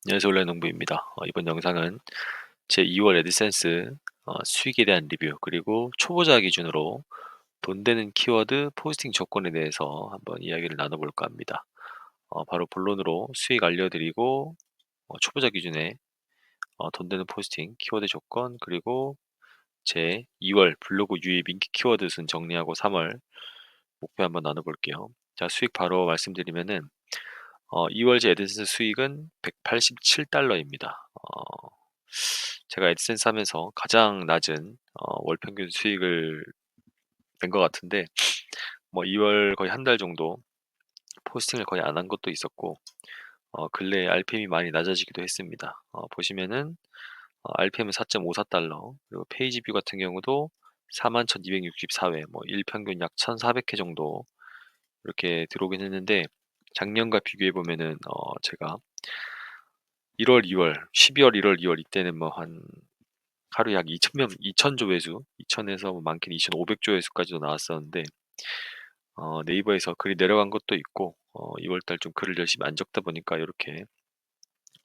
안녕하세요. 원래 농부입니다. 이번 영상은 제 2월 애드센스 수익에 대한 리뷰 그리고 초보자 기준으로 돈 되는 키워드 포스팅 조건에 대해서 한번 이야기를 나눠볼까 합니다. 바로 본론으로 수익 알려드리고 초보자 기준에 돈 되는 포스팅 키워드 조건 그리고 제 2월 블로그 유입 인기 키워드 순 정리하고 3월 목표 한번 나눠볼게요. 자, 수익 바로 말씀드리면은 2월 제 애드센스 수익은 187달러입니다. 제가 애드센스 하면서 가장 낮은 월 평균 수익을 낸 것 같은데, 뭐 2월 거의 한 달 정도 포스팅을 거의 안 한 것도 있었고, 근래에 RPM이 많이 낮아지기도 했습니다. 보시면은 RPM은 4.54달러, 그리고 페이지 뷰 같은 경우도 41,264회, 뭐 일평균 약 1,400회 정도 이렇게 들어오긴 했는데, 작년과 비교해 보면은 제가 1월, 2월, 12월, 1월, 2월 이때는 뭐 한 하루에 약 2,000명, 2,000조회수, 2,000에서 많게는 2,500조회수까지도 나왔었는데, 네이버에서 글이 내려간 것도 있고, 2월달 좀 글을 열심히 안 적다 보니까 이렇게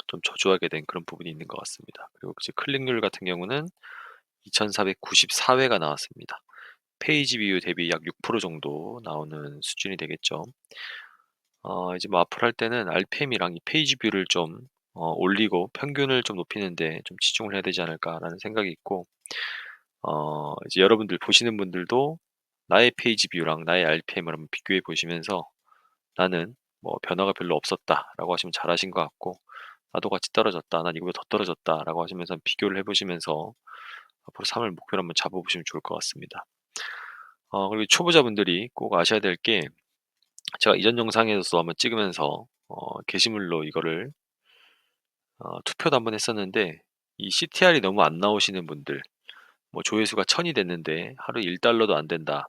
좀 저조하게 된 그런 부분이 있는 것 같습니다. 그리고 이제 클릭률 같은 경우는 2,494회가 나왔습니다. 페이지 뷰 대비 약 6% 정도 나오는 수준이 되겠죠. 이제 뭐 앞으로 할 때는 RPM이랑 이 페이지 뷰를 좀 올리고 평균을 좀 높이는데 좀 치중을 해야 되지 않을까라는 생각이 있고, 이제 여러분들 보시는 분들도 나의 페이지 뷰랑 나의 RPM을 한번 비교해 보시면서 나는 뭐 변화가 별로 없었다라고 하시면 잘하신 것 같고, 나도 같이 떨어졌다, 난 이거보다 더 떨어졌다라고 하시면서 비교를 해보시면서 앞으로 3월 목표를 한번 잡아보시면 좋을 것 같습니다. 그리고 초보자분들이 꼭 아셔야 될 게, 제가 이전 영상에서 한번 찍으면서 게시물로 이거를 투표도 한번 했었는데, 이 CTR이 너무 안 나오시는 분들, 뭐 조회수가 1000이 됐는데 하루 1달러도 안 된다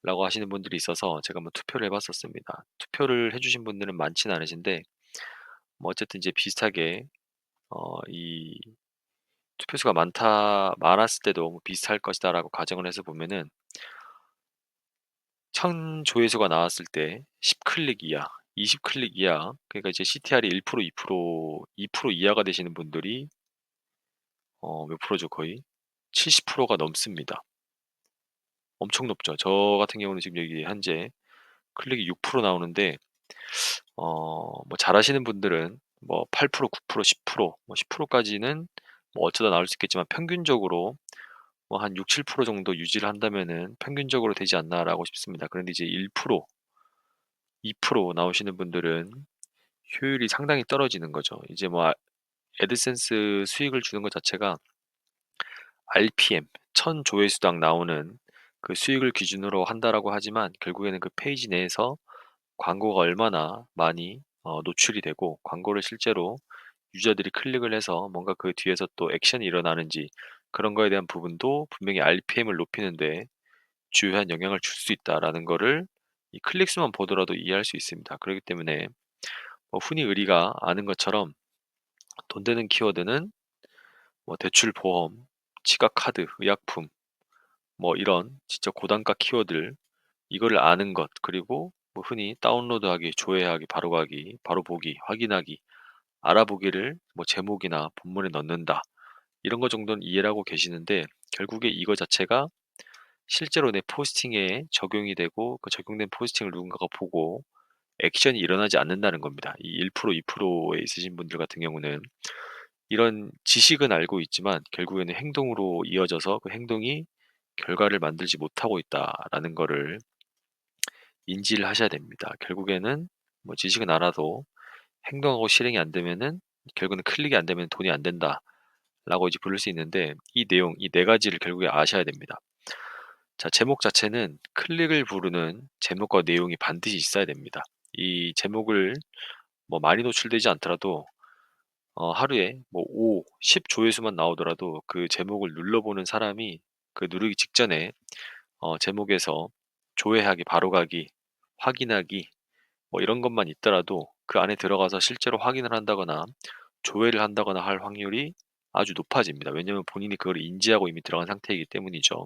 라고 하시는 분들이 있어서 제가 한번 투표를 해봤었습니다. 투표를 해주신 분들은 많지는 않으신데, 뭐 어쨌든 이제 비슷하게 이 투표수가 많았을 때도 뭐 비슷할 것이다 라고 가정을 해서 보면은 1000 조회수가 나왔을 때 10클릭 이하, 20클릭 이하, 그러니까 이제 CTR이 1%, 2% 이하가 되시는 분들이 몇 프로죠? 거의 70%가 넘습니다. 엄청 높죠. 저 같은 경우는 지금 여기 현재 클릭이 6% 나오는데, 뭐 잘하시는 분들은 뭐 8%, 9%, 10%, 뭐 10%까지는 뭐 어쩌다 나올 수 있겠지만, 평균적으로 뭐 한 6, 7% 정도 유지를 한다면은 평균적으로 되지 않나라고 싶습니다. 그런데 이제 1%, 2% 나오시는 분들은 효율이 상당히 떨어지는 거죠. 이제 뭐 애드센스 수익을 주는 것 자체가 RPM, 1000 조회수당 나오는 그 수익을 기준으로 한다라고 하지만, 결국에는 그 페이지 내에서 광고가 얼마나 많이 노출이 되고, 광고를 실제로 유저들이 클릭을 해서 뭔가 그 뒤에서 또 액션이 일어나는지, 그런 거에 대한 부분도 분명히 RPM을 높이는데 주요한 영향을 줄 수 있다라는 거를 이 클릭 수만 보더라도 이해할 수 있습니다. 그렇기 때문에 뭐 흔히 우리가 아는 것처럼 돈 되는 키워드는 뭐 대출, 보험, 지갑, 카드, 의약품, 뭐 이런 진짜 고단가 키워드를, 이거를 아는 것, 그리고 뭐 흔히 다운로드하기, 조회하기, 바로 가기, 바로 보기, 확인하기, 알아보기를 뭐 제목이나 본문에 넣는다, 이런 거 정도는 이해를 하고 계시는데, 결국에 이거 자체가 실제로 내 포스팅에 적용이 되고, 그 적용된 포스팅을 누군가가 보고 액션이 일어나지 않는다는 겁니다. 이 1%, 2%에 있으신 분들 같은 경우는 이런 지식은 알고 있지만 결국에는 행동으로 이어져서 그 행동이 결과를 만들지 못하고 있다라는 거를 인지를 하셔야 됩니다. 결국에는 뭐 지식은 알아도 행동하고 실행이 안 되면은, 결국은 클릭이 안 되면 돈이 안 된다라고 이제 부를 수 있는데, 이 내용, 이 네 가지를 결국에 아셔야 됩니다. 자, 제목 자체는 클릭을 부르는 제목과 내용이 반드시 있어야 됩니다. 이 제목을 뭐 많이 노출되지 않더라도 하루에 뭐 5, 10 조회수만 나오더라도 그 제목을 눌러보는 사람이 그 누르기 직전에 제목에서 조회하기, 바로가기, 확인하기, 뭐 이런 것만 있더라도 그 안에 들어가서 실제로 확인을 한다거나 조회를 한다거나 할 확률이 아주 높아집니다. 왜냐면 본인이 그걸 인지하고 이미 들어간 상태이기 때문이죠.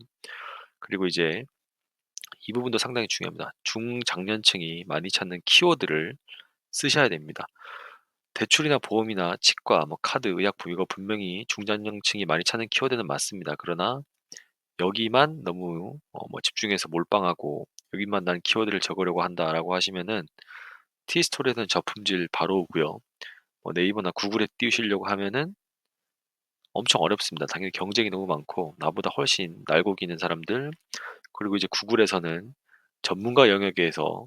그리고 이제 이 부분도 상당히 중요합니다. 중장년층이 많이 찾는 키워드를 쓰셔야 됩니다. 대출이나 보험이나 치과, 뭐 카드, 의약품 이거 분명히 중장년층이 많이 찾는 키워드는 맞습니다. 그러나 여기만 너무 뭐 집중해서 몰빵하고 여기만 난 키워드를 적으려고 한다라고 하시면은 티스토리에서는 저품질 바로 오고요. 뭐 네이버나 구글에 띄우시려고 하면은 엄청 어렵습니다. 당연히 경쟁이 너무 많고 나보다 훨씬 날고 기는 사람들, 그리고 이제 구글에서는 전문가 영역에서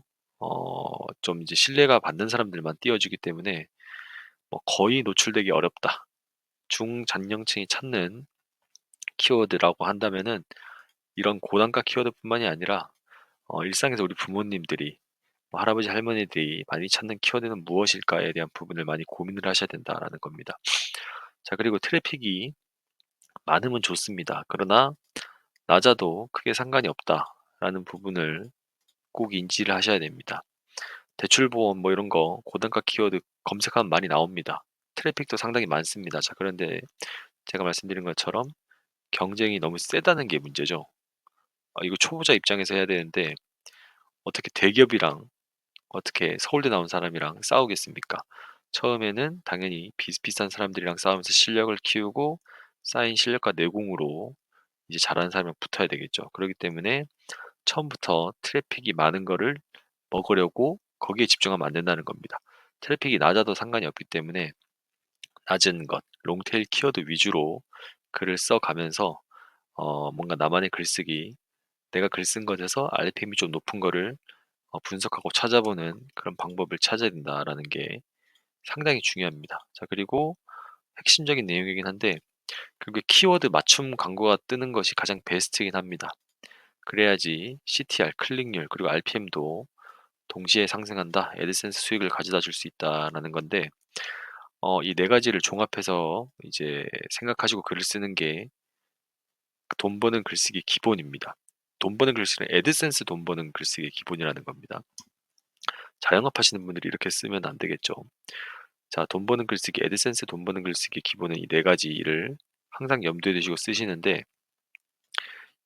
좀 이제 신뢰가 받는 사람들만 띄워주기 때문에 뭐 거의 노출되기 어렵다. 중장년층이 찾는 키워드라고 한다면은 이런 고단가 키워드뿐만이 아니라 일상에서 우리 부모님들이 뭐 할아버지 할머니들이 많이 찾는 키워드는 무엇일까에 대한 부분을 많이 고민을 하셔야 된다라는 겁니다. 자, 그리고 트래픽이 많으면 좋습니다. 그러나 낮아도 크게 상관이 없다라는 부분을 꼭 인지를 하셔야 됩니다. 대출보험 뭐 이런 거 고단가 키워드 검색하면 많이 나옵니다. 트래픽도 상당히 많습니다. 자, 그런데 제가 말씀드린 것처럼 경쟁이 너무 세다는 게 문제죠. 이거 초보자 입장에서 해야 되는데 어떻게 대기업이랑 어떻게 서울대 나온 사람이랑 싸우겠습니까? 처음에는 당연히 비슷비슷한 사람들이랑 싸우면서 실력을 키우고 쌓인 실력과 내공으로 이제 잘하는 사람이랑 붙어야 되겠죠. 그렇기 때문에 처음부터 트래픽이 많은 거를 먹으려고 거기에 집중하면 안 된다는 겁니다. 트래픽이 낮아도 상관이 없기 때문에 낮은 것, 롱테일 키워드 위주로 글을 써가면서 뭔가 나만의 글쓰기, 내가 글 쓴 것에서 RPM이 좀 높은 거를 분석하고 찾아보는 그런 방법을 찾아야 된다라는 게 상당히 중요합니다. 자, 그리고 핵심적인 내용이긴 한데 결국에 키워드 맞춤 광고가 뜨는 것이 가장 베스트이긴 합니다. 그래야지 CTR, 클릭률, 그리고 RPM도 동시에 상승한다, 애드센스 수익을 가져다 줄 수 있다라는 건데 이 네 가지를 종합해서 이제 생각하시고 글을 쓰는 게 돈 버는 글쓰기 기본입니다. 돈 버는 글쓰기는 애드센스 돈 버는 글쓰기 기본이라는 겁니다. 자영업 하시는 분들이 이렇게 쓰면 안 되겠죠. 자, 돈 버는 글쓰기, 애드센스 돈 버는 글쓰기 기본은 이 네 가지를 항상 염두에 두시고 쓰시는데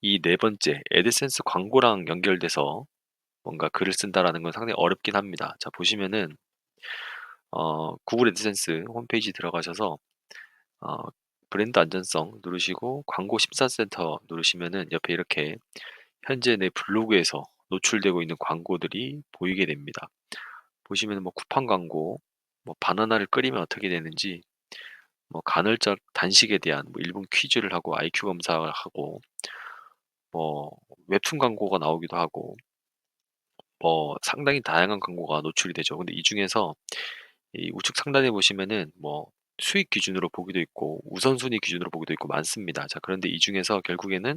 이 네 번째 애드센스 광고랑 연결돼서 뭔가 글을 쓴다라는 건 상당히 어렵긴 합니다. 자, 보시면은 구글 애드센스 홈페이지 들어가셔서 어, 브랜드 안전성 누르시고 광고 심사센터 누르시면은 옆에 이렇게 현재 내 블로그에서 노출되고 있는 광고들이 보이게 됩니다. 보시면 뭐 쿠팡 광고, 뭐 바나나를 끓이면 어떻게 되는지, 뭐 간헐적 단식에 대한 뭐 1분 퀴즈를 하고 IQ 검사를 하고, 뭐 웹툰 광고가 나오기도 하고, 뭐 상당히 다양한 광고가 노출이 되죠. 근데 이 중에서 이 우측 상단에 보시면은 뭐 수익 기준으로 보기도 있고 우선순위 기준으로 보기도 있고 많습니다. 자, 그런데 이 중에서 결국에는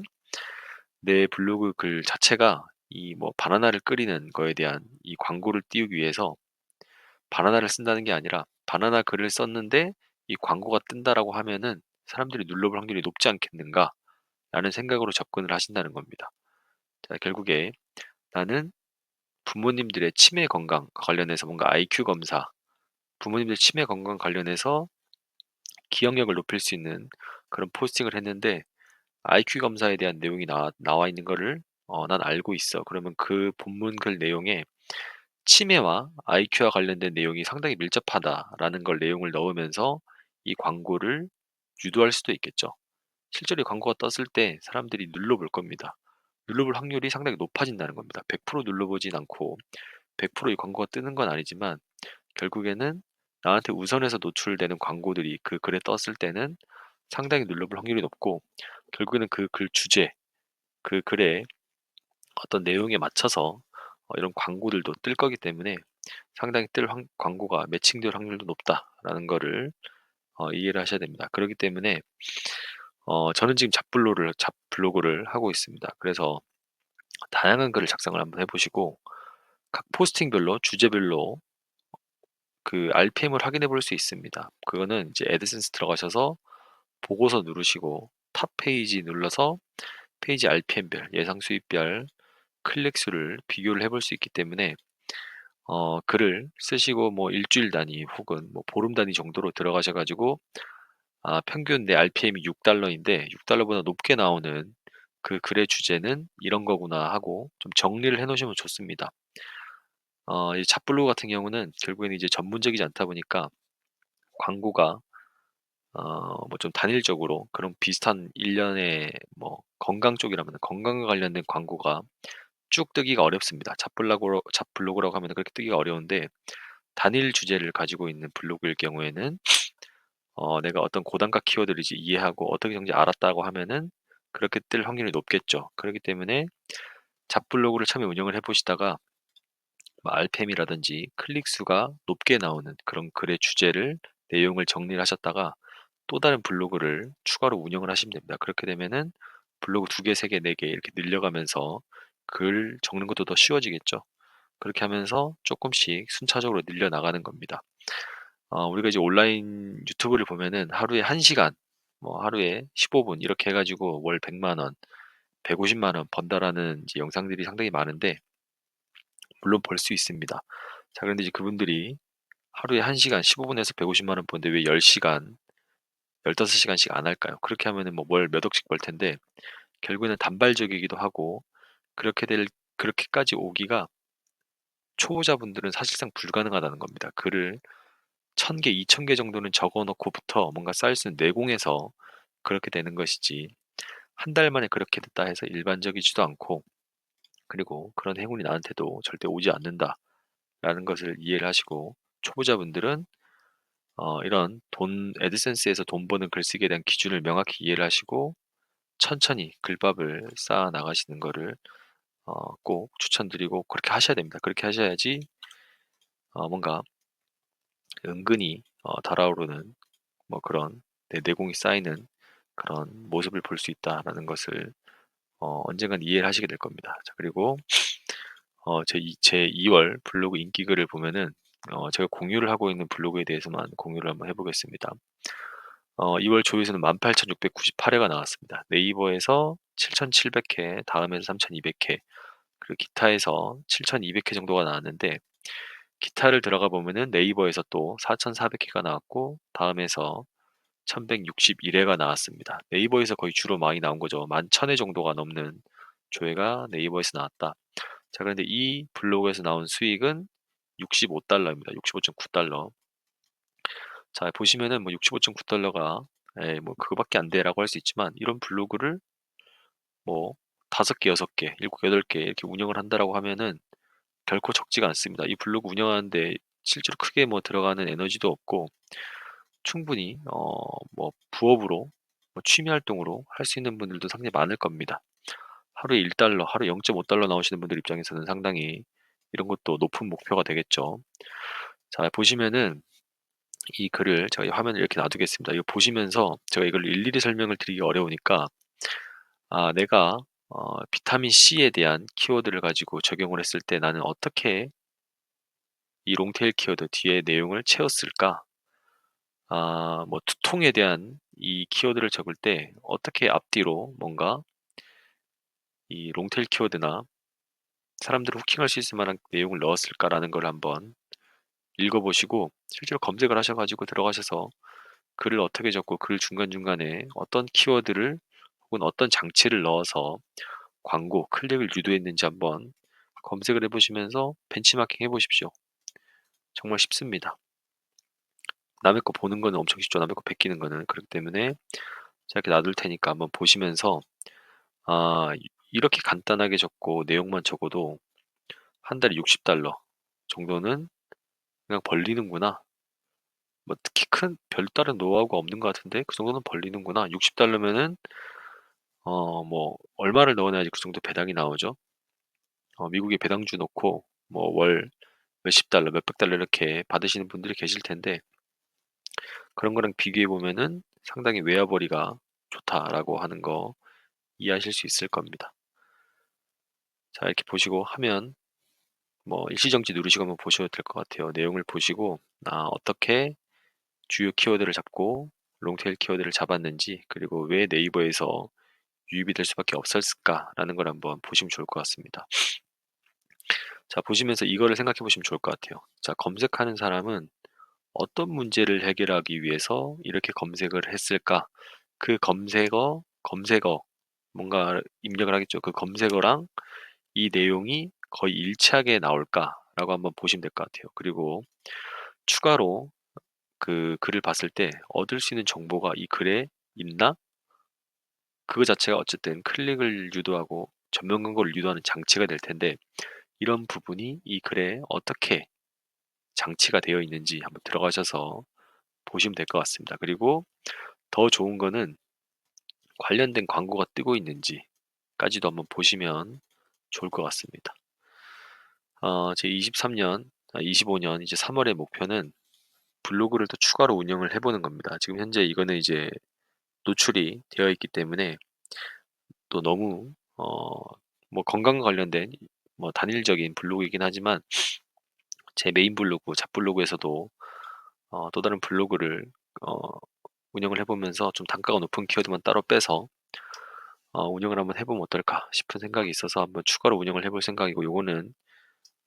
내 블로그 글 자체가 이 뭐 바나나를 끓이는 거에 대한 이 광고를 띄우기 위해서 바나나를 쓴다는 게 아니라 바나나 글을 썼는데 이 광고가 뜬다라고 하면은 사람들이 눌러볼 확률이 높지 않겠는가라는 생각으로 접근을 하신다는 겁니다. 자, 결국에 나는 부모님들의 치매 건강 관련해서 뭔가 IQ 검사, 부모님들 치매 건강 관련해서 기억력을 높일 수 있는 그런 포스팅을 했는데 IQ 검사에 대한 내용이 나와 있는 거를 난 알고 있어. 그러면 그 본문 글 내용에 치매와 IQ와 관련된 내용이 상당히 밀접하다라는 걸 내용을 넣으면서 이 광고를 유도할 수도 있겠죠. 실제로 이 광고가 떴을 때 사람들이 눌러볼 겁니다. 눌러볼 확률이 상당히 높아진다는 겁니다. 100% 눌러보진 않고 100%이 광고가 뜨는 건 아니지만 결국에는 나한테 우선해서 노출되는 광고들이 그 글에 떴을 때는 상당히 눌러볼 확률이 높고 결국에는 그 글 주제, 그 글의 어떤 내용에 맞춰서 이런 광고들도 뜰 거기 때문에 상당히 광고가 매칭될 확률도 높다라는 거를 이해를 하셔야 됩니다. 그렇기 때문에 저는 지금 잡블로그를 하고 있습니다. 그래서 다양한 글을 작성을 한번 해보시고 각 포스팅별로 주제별로 그 RPM을 확인해 볼 수 있습니다. 그거는 이제 애드센스 들어가셔서 보고서 누르시고 탑 페이지 눌러서 페이지 RPM별, 예상 수입별, 클릭 수를 비교를 해볼 수 있기 때문에 글을 쓰시고 뭐 일주일 단위 혹은 뭐 보름 단위 정도로 들어가셔 가지고 평균 내 RPM이 6달러인데 6달러보다 높게 나오는 그 글의 주제는 이런 거구나 하고 좀 정리를 해 놓으시면 좋습니다. 이 잡블로그 같은 경우는 결국에는 이제 전문적이지 않다 보니까 광고가 뭐 좀 단일적으로 그런 비슷한 일련의 뭐 건강 쪽이라면 건강과 관련된 광고가 쭉 뜨기가 어렵습니다. 잡블로그라고 하면 그렇게 뜨기가 어려운데 단일 주제를 가지고 있는 블로그일 경우에는 내가 어떤 고단가 키워드인지 이해하고 어떻게 적는지 알았다고 하면은 그렇게 뜰 확률이 높겠죠. 그렇기 때문에 잡블로그를 처음에 운영을 해 보시다가 뭐 RPM이라든지 클릭 수가 높게 나오는 그런 글의 주제를 내용을 정리를 하셨다가 또 다른 블로그를 추가로 운영을 하시면 됩니다. 그렇게 되면은 블로그 2개, 3개, 4개 이렇게 늘려가면서 글 적는 것도 더 쉬워지겠죠. 그렇게 하면서 조금씩 순차적으로 늘려나가는 겁니다. 우리가 이제 온라인 유튜브를 보면은 하루에 1시간, 뭐 하루에 15분 이렇게 해가지고 월 100만 원, 150만 원 번다라는 이제 영상들이 상당히 많은데 물론 벌 수 있습니다. 자, 그런데 이제 그분들이 하루에 1시간 15분에서 150만 원 버는데 왜 10시간, 15시간씩 안 할까요? 그렇게 하면은 뭐 월 몇 억씩 벌 텐데 결국에는 단발적이기도 하고 그렇게 될 그렇게까지 오기가 초보자분들은 사실상 불가능하다는 겁니다. 글을 1000개, 2000개 정도는 적어 놓고부터 뭔가 쌓일 수 있는 내공에서 그렇게 되는 것이지 한 달 만에 그렇게 됐다 해서 일반적이지도 않고 그리고 그런 행운이 나한테도 절대 오지 않는다라는 것을 이해를 하시고 초보자분들은 이런 애드센스에서 돈 버는 글쓰기에 대한 기준을 명확히 이해를 하시고 천천히 글밥을 쌓아 나가시는 거를 꼭 추천드리고 그렇게 하셔야 됩니다. 그렇게 하셔야지 뭔가 은근히 달아오르는 뭐 그런 내공이 쌓이는 그런 모습을 볼 수 있다라는 것을 언젠간 이해를 하시게 될 겁니다. 자, 그리고 제 2월 블로그 인기글을 보면은 제가 공유를 하고 있는 블로그에 대해서만 공유를 한번 해보겠습니다. 2월 조회수는 18,698회가 나왔습니다. 네이버에서 7,700회, 다음에서 3,200회, 그리고 기타에서 7,200회 정도가 나왔는데 기타를 들어가 보면은 네이버에서 또 4,400회가 나왔고 다음에서 1,161회가 나왔습니다. 네이버에서 거의 주로 많이 나온 거죠. 11,000회 정도가 넘는 조회가 네이버에서 나왔다. 자, 그런데 이 블로그에서 나온 수익은 65달러입니다. 65.9달러. 자, 보시면은 뭐 65.9달러가 뭐 그거밖에 안 돼라고 할 수 있지만 이런 블로그를 뭐 5개, 6개, 7, 8개 이렇게 운영을 한다라고 하면은 결코 적지가 않습니다. 이 블로그 운영하는데 실제로 크게 뭐 들어가는 에너지도 없고 충분히 뭐 부업으로 뭐 취미 활동으로 할 수 있는 분들도 상당히 많을 겁니다. 하루에 1달러, 하루에 0.5달러 나오시는 분들 입장에서는 상당히 이런 것도 높은 목표가 되겠죠. 자, 보시면은 이 글을 제가 이 화면을 이렇게 놔두겠습니다. 이거 보시면서 제가 이걸 일일이 설명을 드리기 어려우니까 내가 비타민 C에 대한 키워드를 가지고 적용을 했을 때 나는 어떻게 이 롱테일 키워드 뒤에 내용을 채웠을까? 뭐 두통에 대한 이 키워드를 적을 때 어떻게 앞뒤로 뭔가 이 롱테일 키워드나 사람들을 후킹할 수 있을 만한 내용을 넣었을까라는 걸 한번 읽어보시고 실제로 검색을 하셔가지고 들어가셔서 글을 어떻게 적고 글 중간중간에 어떤 키워드를 혹은 어떤 장치를 넣어서 광고, 클릭을 유도했는지 한번 검색을 해보시면서 벤치마킹 해보십시오. 정말 쉽습니다. 남의 거 보는 거는 엄청 쉽죠. 남의 거 베끼는 거는. 그렇기 때문에 제가 이렇게 놔둘 테니까 한번 보시면서 이렇게 간단하게 적고 내용만 적어도 한 달에 60달러 정도는 그냥 벌리는구나. 뭐 특히 큰 별다른 노하우가 없는 것 같은데 그 정도는 벌리는구나. 60달러면은 뭐 얼마를 넣어놔야지 그 정도 배당이 나오죠. 미국에 배당주 넣고 뭐 월 몇십 달러, 몇백 달러 이렇게 받으시는 분들이 계실 텐데 그런 거랑 비교해 보면은 상당히 외화벌이가 좋다라고 하는 거 이해하실 수 있을 겁니다. 자, 이렇게 보시고 하면 뭐 일시정지 누르시고 한번 보셔도 될 것 같아요. 내용을 보시고 어떻게 주요 키워드를 잡고 롱테일 키워드를 잡았는지 그리고 왜 네이버에서 유입이 될 수밖에 없었을까라는 걸 한번 보시면 좋을 것 같습니다. 자, 보시면서 이거를 생각해 보시면 좋을 것 같아요. 자, 검색하는 사람은 어떤 문제를 해결하기 위해서 이렇게 검색을 했을까? 그 검색어, 뭔가 입력을 하겠죠. 그 검색어랑 이 내용이 거의 일치하게 나올까라고 한번 보시면 될 것 같아요. 그리고 추가로 그 글을 봤을 때 얻을 수 있는 정보가 이 글에 있나? 그거 자체가 어쨌든 클릭을 유도하고 전면 광고를 유도하는 장치가 될 텐데 이런 부분이 이 글에 어떻게 장치가 되어 있는지 한번 들어가셔서 보시면 될 것 같습니다. 그리고 더 좋은 거는 관련된 광고가 뜨고 있는지까지도 한번 보시면 좋을 것 같습니다. 제 23년, 25년 이제 3월의 목표는 블로그를 더 추가로 운영을 해보는 겁니다. 지금 현재 이거는 이제 노출이 되어 있기 때문에 또 너무 뭐 건강과 관련된 뭐 단일적인 블로그이긴 하지만 제 메인 블로그, 잡블로그에서도 또 다른 블로그를 어, 운영을 해보면서 좀 단가가 높은 키워드만 따로 빼서 운영을 한번 해보면 어떨까 싶은 생각이 있어서 한번 추가로 운영을 해볼 생각이고 요거는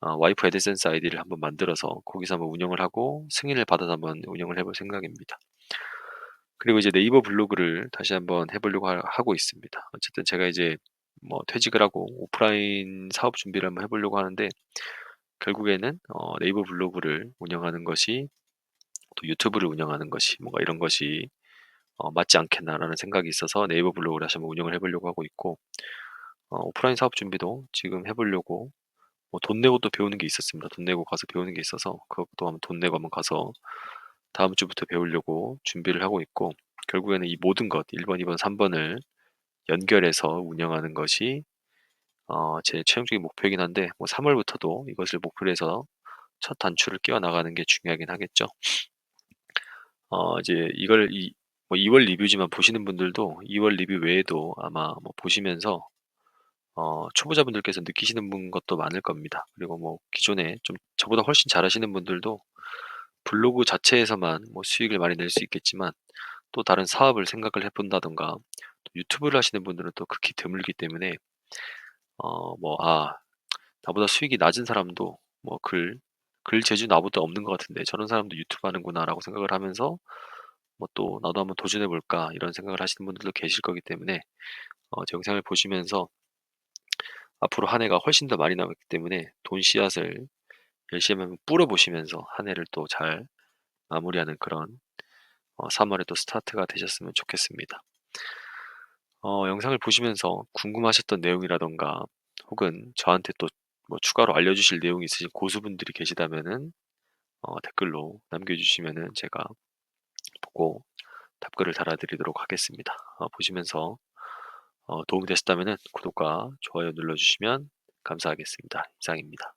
와이프 애드센스 아이디를 한번 만들어서 거기서 한번 운영을 하고 승인을 받아서 한번 운영을 해볼 생각입니다. 그리고 이제 네이버 블로그를 다시 한번 해보려고 하고 있습니다. 어쨌든 제가 이제 뭐 퇴직을 하고 오프라인 사업 준비를 한번 해보려고 하는데 결국에는 네이버 블로그를 운영하는 것이 또 유튜브를 운영하는 것이 뭔가 이런 것이 맞지 않겠나라는 생각이 있어서 네이버 블로그를 다시 한번 운영을 해보려고 하고 있고 오프라인 사업 준비도 지금 해보려고 뭐 돈 내고 또 배우는 게 있었습니다. 돈 내고 가서 배우는 게 있어서 그것도 한번 돈 내고 한번 가서 다음 주부터 배우려고 준비를 하고 있고 결국에는 이 모든 것 1번, 2번, 3번을 연결해서 운영하는 것이 제 최종적인 목표이긴 한데 뭐 3월부터도 이것을 목표로 해서 첫 단추를 끼워 나가는 게 중요하긴 하겠죠. 이제 이걸 뭐 2월 리뷰지만 보시는 분들도 2월 리뷰 외에도 아마 뭐 보시면서 초보자분들께서 느끼시는 것도 많을 겁니다. 그리고 뭐 기존에 좀 저보다 훨씬 잘하시는 분들도 블로그 자체에서만 뭐 수익을 많이 낼 수 있겠지만 또 다른 사업을 생각을 해본다던가 또 유튜브를 하시는 분들은 또 극히 드물기 때문에 뭐 나보다 수익이 낮은 사람도 뭐 글 재주 나보다 없는 것 같은데 저런 사람도 유튜브 하는구나라고 생각을 하면서 뭐 또 나도 한번 도전해 볼까 이런 생각을 하시는 분들도 계실 거기 때문에 제 영상을 보시면서 앞으로 한 해가 훨씬 더 많이 남았기 때문에 돈 씨앗을 열심히 한번 뿌려 보시면서 한 해를 또 잘 마무리하는 그런 3월에 또 스타트가 되셨으면 좋겠습니다. 영상을 보시면서 궁금하셨던 내용이라던가 혹은 저한테 또 뭐 추가로 알려주실 내용이 있으신 고수분들이 계시다면은 댓글로 남겨주시면은 제가 보고 답글을 달아드리도록 하겠습니다. 보시면서 도움이 되셨다면은 구독과 좋아요 눌러주시면 감사하겠습니다. 이상입니다.